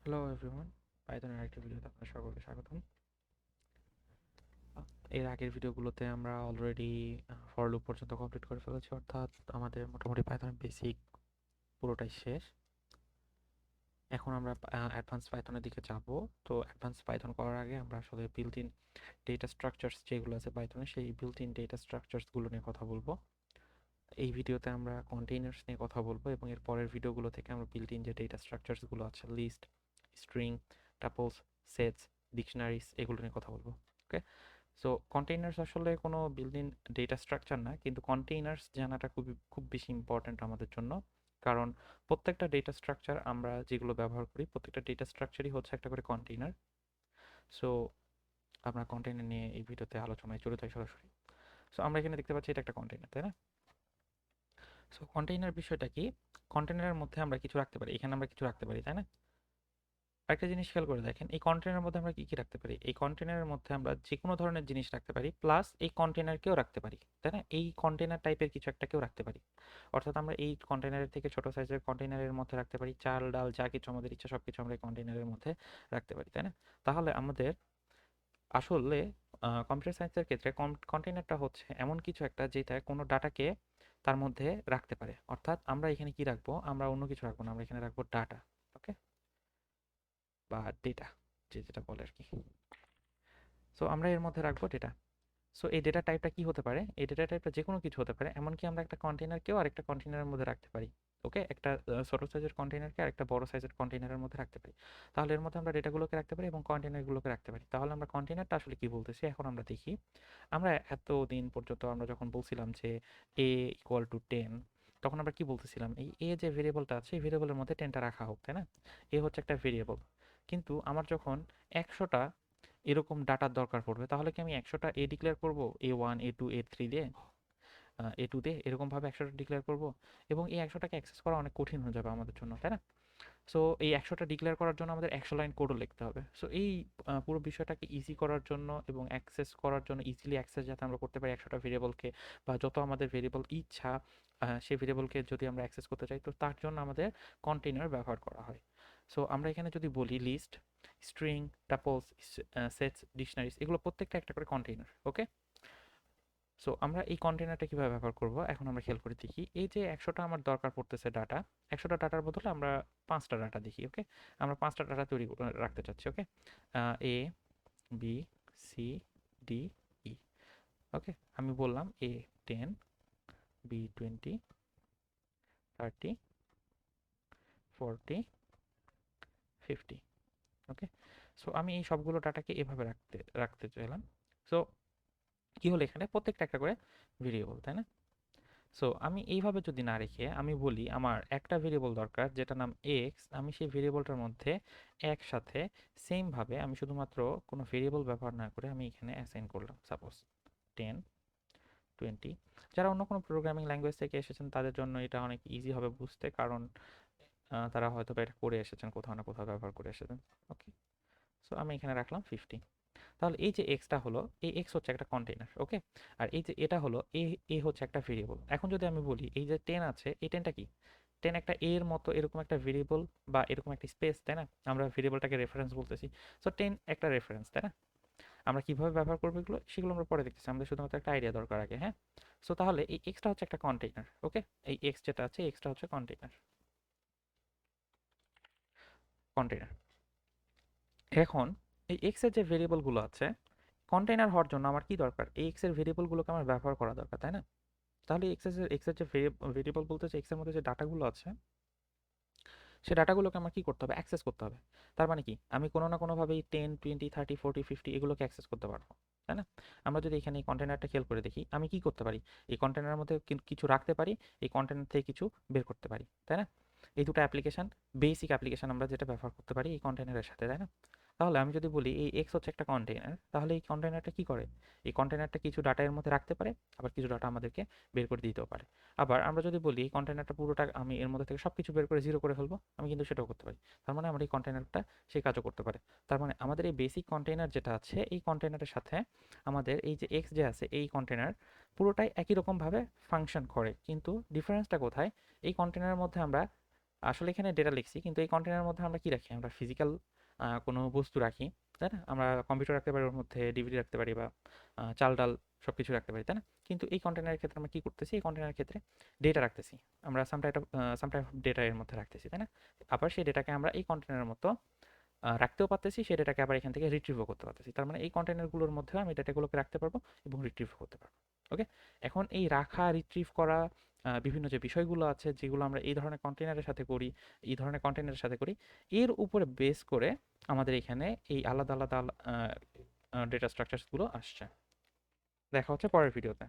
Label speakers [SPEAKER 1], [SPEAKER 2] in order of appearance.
[SPEAKER 1] Hello everyone, পাইথনের আরেকটা ভিডিওতে আপনাদের সকলকে স্বাগতম। এর আগের ভিডিওগুলোতে আমরা অলরেডি ফর লুপ পর্যন্ত কমপ্লিট করে ফেলেছি, অর্থাৎ আমাদের মোটামুটি পাইথনের বেসিক পুরোটাই শেষ। এখন আমরা অ্যাডভান্স পাইথনের দিকে যাব। তো অ্যাডভান্স পাইথন করার আগে আমরা আসলে বিল্ট ইন ডেটা স্ট্রাকচারস যেগুলো আছে পাইথনে, সেই বিল্ট ইন ডেটা স্ট্রাকচারসগুলো নিয়ে কথা বলবো। এই ভিডিওতে আমরা কন্টেইনার্স নিয়ে কথা বলবো এবং এর পরের ভিডিওগুলো থেকে আমরা বিল্ট ইন যে ডেটা স্ট্রাকচারসগুলো আছে, লিস্ট, স্ট্রিং, টাপলস, সেটস, ডিকশনারিজ, এগুলো নিয়ে কথা বলবো। ওকে, সো কন্টেইনার্স আসলে কোনো বিল্ট ইন ডেটা স্ট্রাকচার না, কিন্তু কন্টেইনার্স জানাটা খুব বেশি ইম্পর্ট্যান্ট আমাদের জন্য। কারণ প্রত্যেকটা ডেটা স্ট্রাকচার আমরা যেগুলো ব্যবহার করি, প্রত্যেকটা ডেটা স্ট্রাকচারই হচ্ছে একটা করে কন্টেইনার। সো আমরা কন্টেইনার নিয়ে এই ভিডিওতে আলোচনায় জড়িত হয় সরাসরি। সো আমরা এখানে দেখতে পাচ্ছি এটা একটা কন্টেইনার, তাই না? সো কন্টেইনার বিষয়টা কি? কন্টেইনারের মধ্যে আমরা কিছু রাখতে পারি, এখানে আমরা কিছু রাখতে পারি, তাই না? একটা জিনিস খেয়াল করে দেখেন, এই কন্টেইনারের মধ্যে আমরা কি কি রাখতে পারি? এই কন্টেইনারের মধ্যে আমরা যে কোনো ধরনের জিনিস রাখতে পারি, প্লাস এই কন্টেইনারকেও রাখতে পারি, তাই না? এই কন্টেইনার টাইপের কিছু একটাকেও রাখতে পারি। অর্থাৎ আমরা এই কন্টেইনারের থেকে ছোট সাইজের কন্টেইনারের মধ্যে রাখতে পারি চাল ডাল যা কিছু আমাদের ইচ্ছা সব কিছু আমরা এই কন্টেইনারের মধ্যে রাখতে পারি, তাই না? তাহলে আমাদের আসলে কম্পিউটার সায়েন্সের ক্ষেত্রে কন্টেইনারটা হচ্ছে এমন কিছু একটা যেটা কোনো ডাটাকে তার মধ্যে রাখতে পারে। অর্থাৎ আমরা এখানে কি রাখবো? আমরা অন্য কিছু রাখবো না, আমরা এখানে রাখবো ডাটা। ওকে, বা ডেটা, যেটা বলে আর কি। সো আমরা এর মধ্যে রাখবো ডেটা। সো এই ডেটা টাইপটা কি হতে পারে? এই ডেটা টাইপটা যে কোনো কিছু হতে পারে, এমনকি আমরা একটা কন্টেইনারকেও আরেকটা কন্টেইনারের মধ্যে রাখতে পারি। ওকে, একটা ছোট সাইজের কন্টেইনারকে আরেকটা বড় সাইজের কন্টেইনারের মধ্যে রাখতে পারি। তাহলে এর মধ্যে আমরা ডেটাগুলোকে রাখতে পারি এবং কন্টেইনারগুলোকে রাখতে পারি। তাহলে আমরা কন্টেইনারটা আসলে কি বলতেছি এখন আমরা দেখি। আমরা এতদিন পর্যন্ত আমরা যখন বলছিলাম যে a ইকুয়াল টু 10, তখন আমরা কি বলতেছিলাম? এই a যে ভেরিয়েবলটা আছে এই ভেরিয়েবলের মধ্যে 10টা রাখা হোক, তাই না? a হচ্ছে একটা ভেরিয়েবল। কিন্তু আমার যখন 100টা এরকম ডাটার দরকার পড়বে, তাহলে কি আমি 100টা এ ডিক্লেয়ার করবো A1 A2 A3 দিয়ে, A2 দিয়ে এরকমভাবে 100টা ডিক্লেয়ার করব? এবং এই 100টাকে অ্যাক্সেস করা অনেক কঠিন হয়ে যাবে আমাদের জন্য, তাই না? সো এই 100টা ডিক্লেয়ার করার জন্য আমাদের 100 লাইন কোডও লিখতে হবে। সো এই পুরো বিষয়টাকে ইজি করার জন্য এবং অ্যাক্সেস করার জন্য, ইজিলি অ্যাক্সেস যাতে আমরা করতে পারি 100টা ভেরিয়েবলকে, বা যত আমাদের ভেরিয়েবল ইচ্ছা সেই ভেরিয়েবলকে যদি আমরা অ্যাক্সেস করতে চাই, তো তার জন্য আমাদের কন্টেইনার ব্যবহার করা হয়। সো আমরা এখানে যদি বলি লিস্ট, স্ট্রিং, টাপলস, সেটস, ডিকশনারিজ, এগুলো প্রত্যেকটা একটা করে কন্টেইনার। ওকে, সো আমরা এই কন্টেইনারটা কিভাবে ব্যবহার করব এখন আমরা খেয়াল করে দেখি। এই যে 100টা আমার দরকার পড়তেছে ডাটা, 100টা ডাটার বদলে আমরা 5টা ডাটা দেখি। ওকে, আমরা 5টা ডাটা রাখতে চাচ্ছি। ওকে, এ, বি, সি, ডি, ই। ওকে, আমি বললাম এ 10, বি 20, 30, 40, 50। ওকে, সো আমি এই সবগুলো ডাটাকে এভাবে রাখতে রাখতে চাইলাম। সো কি হলো, এখানে প্রত্যেকটা একটা করে ভেরিয়েবল, তাই না? সো আমি এইভাবে যদি না রেখে আমি বলি আমার একটা ভেরিয়েবল দরকার যেটা নাম এক্স, আমি সেই ভেরিয়েবলটার মধ্যে একসাথে সেমভাবে আমি শুধুমাত্র কোনো ভেরিয়েবল ব্যবহার না করে আমি এখানে অ্যাসাইন করলাম সাপোজ 10, 20। যারা অন্য কোনো প্রোগ্রামিং ল্যাঙ্গুয়েজ থেকে এসেছেন তাদের জন্য এটা অনেক ইজি হবে বুঝতে, কারণ তারা হয়তো বা এটা করে এসেছেন, কোথাও না কোথাও ব্যবহার করে এসেছেন। ওকে, সো আমি এখানে রাখলাম 50। তাহলে এই যে এক্সটা হলো, এই এক্স হচ্ছে একটা কন্টেইনার। ওকে, আর এই যে এটা হলো এ, এ হচ্ছে একটা ভেরিয়েবল। এখন যদি আমি বলি এই যে 10 আছে, এই 10টা কি? 10 একটা এর মতো এরকম একটা ভেরিয়েবল বা এরকম একটা স্পেস, তাই না? আমরা ভেরিয়েবলটাকে রেফারেন্স বলতেছি। সো 10 একটা রেফারেন্স, তাই না? আমরা কিভাবে ব্যবহার করবো এগুলো, সেগুলো আমরা পরে দেখতেছি, আমাদের শুধুমাত্র একটা আইডিয়া দরকার আগে। হ্যাঁ, সো তাহলে এই এক্সটা হচ্ছে একটা কন্টেইনার। ওকে, এই এক্স যেটা আছে এক্সটা হচ্ছে কন্টেইনার। কন্টেইনার এখন এই এক্স এর যে ভেরিয়েবলগুলো আছে, কন্টেইনার হওয়ার জন্য আমার কি দরকার? এই এক্স এর ভেরিয়েবলগুলোকে আমার ব্যবহার করা দরকার, তাই না? তাহলে এক্স এর যে ভেরিয়েবল বলতে এক্স এর মধ্যে যে ডাটাগুলো আছে, সেই ডাটাগুলোকে আমার কি করতে হবে? অ্যাক্সেস করতে হবে। তার মানে কি আমি কোনো না কোনোভাবেই 10, 20, 30, 40, 50 এগুলোকে অ্যাক্সেস করতে পারবো, তাই না? আমরা যদি এখানে এই কন্টেনারটা খেয়াল করে দেখি, আমি কি করতে পারি? এই কন্টেনারের মধ্যে কিছু রাখতে পারি, এই কন্টেনার থেকে কিছু বের করতে পারি, তাই না? এই দুটো অ্যাপ্লিকেশন, বেসিক অ্যাপ্লিকেশন আমরা যেটা ব্যবহার করতে পারি এই কন্টেনারের সাথে, তাই না? তাহলে আমি যদি বলি এই এক্স হচ্ছে একটা কন্টেইনার, তাহলে এই কন্টেইনারটা কি করে? এই কন্টেইনারটা কিছু ডাটা এর মধ্যে রাখতে পারে, আবার কিছু ডাটা আমাদেরকে বের করে দিতেও পারে। আবার আমরা যদি বলি এই কন্টেইনারটা পুরোটা আমি এর মধ্যে থেকে সবকিছু বের করে জিরো করে ফেলবো, আমি কিন্তু সেটাও করতে পারি। তার মানে আমার এই কন্টেইনারটা সেই কাজও করতে পারে। তার মানে আমাদের এই বেসিক কন্টেইনার যেটা আছে এই কন্টেইনারের সাথে আমাদের এই যে এক্স যে আছে এই কন্টেইনার পুরোটাই একই রকমভাবে ফাংশন করে, কিন্তু ডিফারেন্সটা কোথায়? এই কন্টেইনারের মধ্যে আমরা আসলে এখানে ডেটা লিখছি, কিন্তু এই কন্টেনারের মধ্যে আমরা কি রাখি? আমরা ফিজিক্যাল কোনো বস্তু রাখি, তাই না? আমরা কম্পিউটার রাখতে পারি, ওর মধ্যে ডিভিডি রাখতে পারি, বা চাল ডাল সব কিছু রাখতে পারি, তাই না? কিন্তু এই কন্টেনারের ক্ষেত্রে আমরা কি করতেছি? এই কন্টেনারের ক্ষেত্রে ডেটা রাখতেছি। আমরা সাম টাইপ অফ ডেটা এর মধ্যে রাখতেছি, তাই না? আবার সেই ডেটাকে আমরা এই কন্টেনারের মতো রাখতেও পারতেছি, সেই ডেটাকে আবার এখান থেকে রিট্রিভও করতে পারতেছি। তার মানে এই কন্টেনারগুলোর মধ্যেও আমি ডেটাগুলোকে রাখতে পারবো এবং রিট্রিভ করতে পারবো। ওকে, এখন এই রাখা, রিট্রিভ করা, বিভিন্ন যে বিষয়গুলো আছে যেগুলো আমরা এই ধরনের কন্টেনারের সাথে করি, এই ধরনের কন্টেনারের সাথে করি, এর উপরে বেস করে আমাদের এখানে এই আলাদা আলাদা ডেটা স্ট্রাকচারসগুলো আসছে। দেখা হচ্ছে পরের ভিডিওতে।